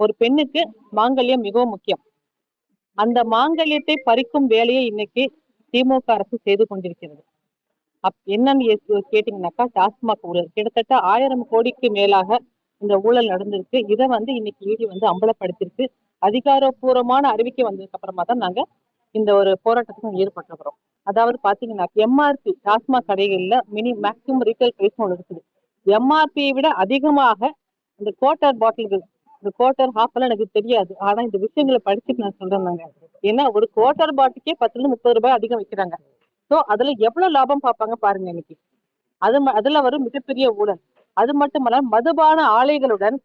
ஒரு பெண்ணுக்கு மாங்கல்யம் மிகவும் முக்கியம். அந்த மாங்கல்யத்தை பறிக்கும் வேலையை இன்னைக்கு திமுக அரசு செய்து கொண்டிருக்கிறது. என்னன்னு கேட்டீங்கன்னாக்கா, டாஸ்மாக் ஊழல் கிட்டத்தட்ட 1000 கோடிக்கு மேலாக இந்த ஊழல் நடந்திருக்கு. இதை இன்னைக்கு இடி அம்பலப்படுத்திருக்கு. அதிகாரப்பூர்வமான அறிவிக்கை வந்ததுக்கு அப்புறமா தான் நாங்க இந்த ஒரு போராட்டத்துக்கு ஈடுபட்டிருக்கிறோம். அதாவது பாத்தீங்கன்னா, எம்ஆர்பி டாஸ்மாக் கடைகள்ல மேக்சிமம் ரீட்டைல் பிரைஸ் ஒன்று இருக்குது. எம்ஆர்பியை விட அதிகமாக இந்த குவார்டர் பாட்டில்கள், இந்த குவார்டர் ஹாஃப் எல்லாம் எனக்கு தெரியாது. ஆனா இந்த விஷயங்களை படிச்சுட்டு நான் சொல்றேன் நாங்க. ஏன்னா ஒரு குவார்டர் பாட்டிலுக்கே 10-30 ரூபாய் அதிகம் வைக்கிறாங்க. சோ அதுல எவ்வளவு லாபம் பார்ப்பாங்க பாருங்க இன்னைக்கு. அதுல வரும் மிகப்பெரிய ஊழல். அது மட்டுமல்ல, மதுபான ஆலைகளுடன்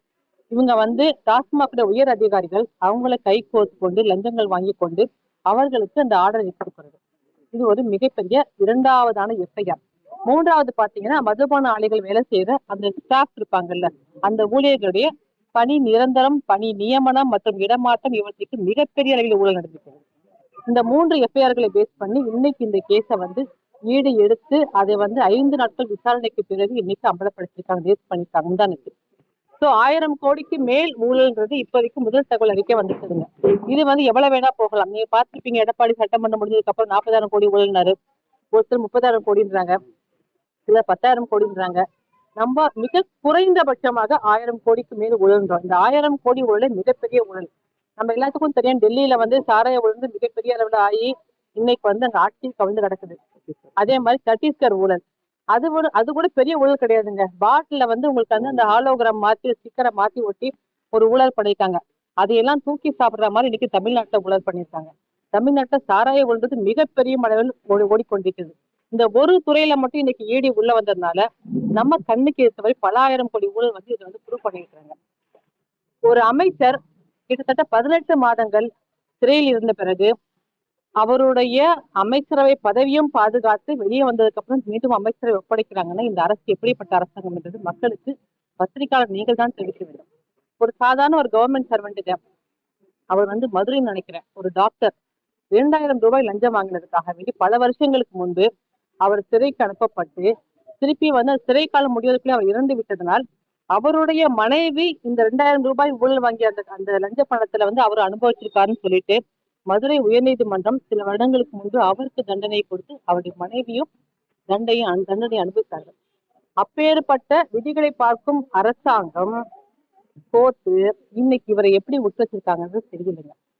இவங்க டாஸ்மாக் உயர் அதிகாரிகள் அவங்கள கை கோர்த்து கொண்டு லஞ்சங்கள் வாங்கி கொண்டு அவர்களுக்கு அந்த ஆர்டரை கொடுக்கிறது. இது ஒரு மிகப்பெரிய 2வதான எஃப்ஐஆர். 3வது பாத்தீங்கன்னா, மதுபான ஆலைகள் வேலை செய்யற அந்த ஸ்டாஃப் இருப்பாங்கல்ல, அந்த ஊழியர்களுடைய பணி நிரந்தரம், பணி நியமனம் மற்றும் இடமாற்றம் இவற்றுக்கு மிகப்பெரிய அளவில் ஊழல் நடந்திருக்கிறது. இந்த 3 எஃப்ஐஆர்களை பேஸ் பண்ணி இன்னைக்கு இந்த கேஸை ஈடு எடுத்து அதை 5 நாட்கள் விசாரணைக்கு பிறகு இன்னைக்கு அம்பலப்படுத்திருக்காங்க, ரேஸ் பண்ணிருக்காங்க முந்தானத்து. சோ 1000 கோடிக்கு மேல் ஊழல்ன்றது இப்போதைக்கு முதல் தகவல் அறிக்கை வந்துருக்குதுங்க. இது எவ்வளவு வேணா போகலாம். நீங்க பார்த்திருப்பீங்க, எடப்பாடி சட்டமன்றம் முடிஞ்சதுக்கு அப்புறம் 40,000 கோடி ஊழல்னாரு, ஒருத்தர் 30,000 கோடின்றாங்க, இல்ல 10,000 கோடின்றாங்க. நம்ம மிக குறைந்தபட்சமாக 1000 கோடிக்கு மேல் ஊழல்ன்றோம். இந்த 1000 கோடி ஊழல் மிகப்பெரிய ஊழல். நம்ம எல்லாத்துக்கும் தெரியும், டெல்லியில சாராய ஊழல் மிகப்பெரிய அளவுல ஆகி இன்னைக்கு அந்த ஆட்சி கவிழ்ந்து கிடக்குது. அதே மாதிரி சத்தீஸ்கர் ஊழல், அது கூட பெரிய ஊழல் கிடையாதுங்க. பாட்டில உங்களுக்கு அந்த ஹாலோகிராம் மாத்தி ஸ்டிக்கரை மாத்தி ஒட்டி ஒரு ஊழல் பண்ணிருக்காங்க. அதையெல்லாம் தூக்கி சாப்பிடுற மாதிரி இன்னைக்கு தமிழ்நாட்டுல ஊழல் பண்ணிருக்காங்க. தமிழ்நாட்டுல சாராய ஊழல் மிகப்பெரிய அளவில் ஓடிக்கொண்டிருக்கிறது. இந்த ஒரு துறையில மட்டும் இன்னைக்கு ஈடி உள்ள வந்ததுனால நம்ம கண்ணுக்கு ஏற்றவரை பல 1000 கோடி ஊழல் இதை ப்ரூவ் பண்ணிருக்காங்க. ஒரு அமைச்சர் கிட்டத்தட்ட 18 மாதங்கள் சிறையில் இருந்த பிறகு அவருடைய அமைச்சரவை பதவியும் பாதுகாத்து வெளியே வந்ததுக்கு அப்புறம் மீண்டும் அமைச்சரை ஒப்படைக்கிறாங்கன்னா இந்த அரசு எப்படிப்பட்ட அரசாங்கம் என்றது மக்களுக்கு பத்திரிகையாளர் நீங்கள் தான் தெரிவிக்க வேண்டும். ஒரு சாதாரண ஒரு கவர்மெண்ட் சர்வெண்ட்டுங்க, அவர் மதுரைன்னு நினைக்கிறேன், ஒரு டாக்டர் 2000 ரூபாய் லஞ்சம் வாங்கினதுக்காக வேண்டி பல வருஷங்களுக்கு முன்பு அவர் சிறைக்கு அனுப்பப்பட்டு திருப்பி சிறை காலம் முடிவதற்குள்ளே அவர் இறந்து விட்டதனால் அவருடைய மனைவி இந்த 2000 ரூபாய் ஊழல் வாங்கிய அந்த லஞ்ச பணத்துல அவர் அனுபவிச்சிருக்காருன்னு சொல்லிட்டு மதுரை உயர்நீதிமன்றம் சில வருடங்களுக்கு முன்பு அவருக்கு தண்டனை கொடுத்து அவருடைய மனைவியும் தண்டனை அனுபவித்தார்கள். அப்பேற்பட்ட விதிகளை பார்க்கும் அரசாங்கம் கோர்ட்டு இன்னைக்கு இவரை எப்படி உட்வச்சிருக்காங்கன்னு தெரியலைங்க.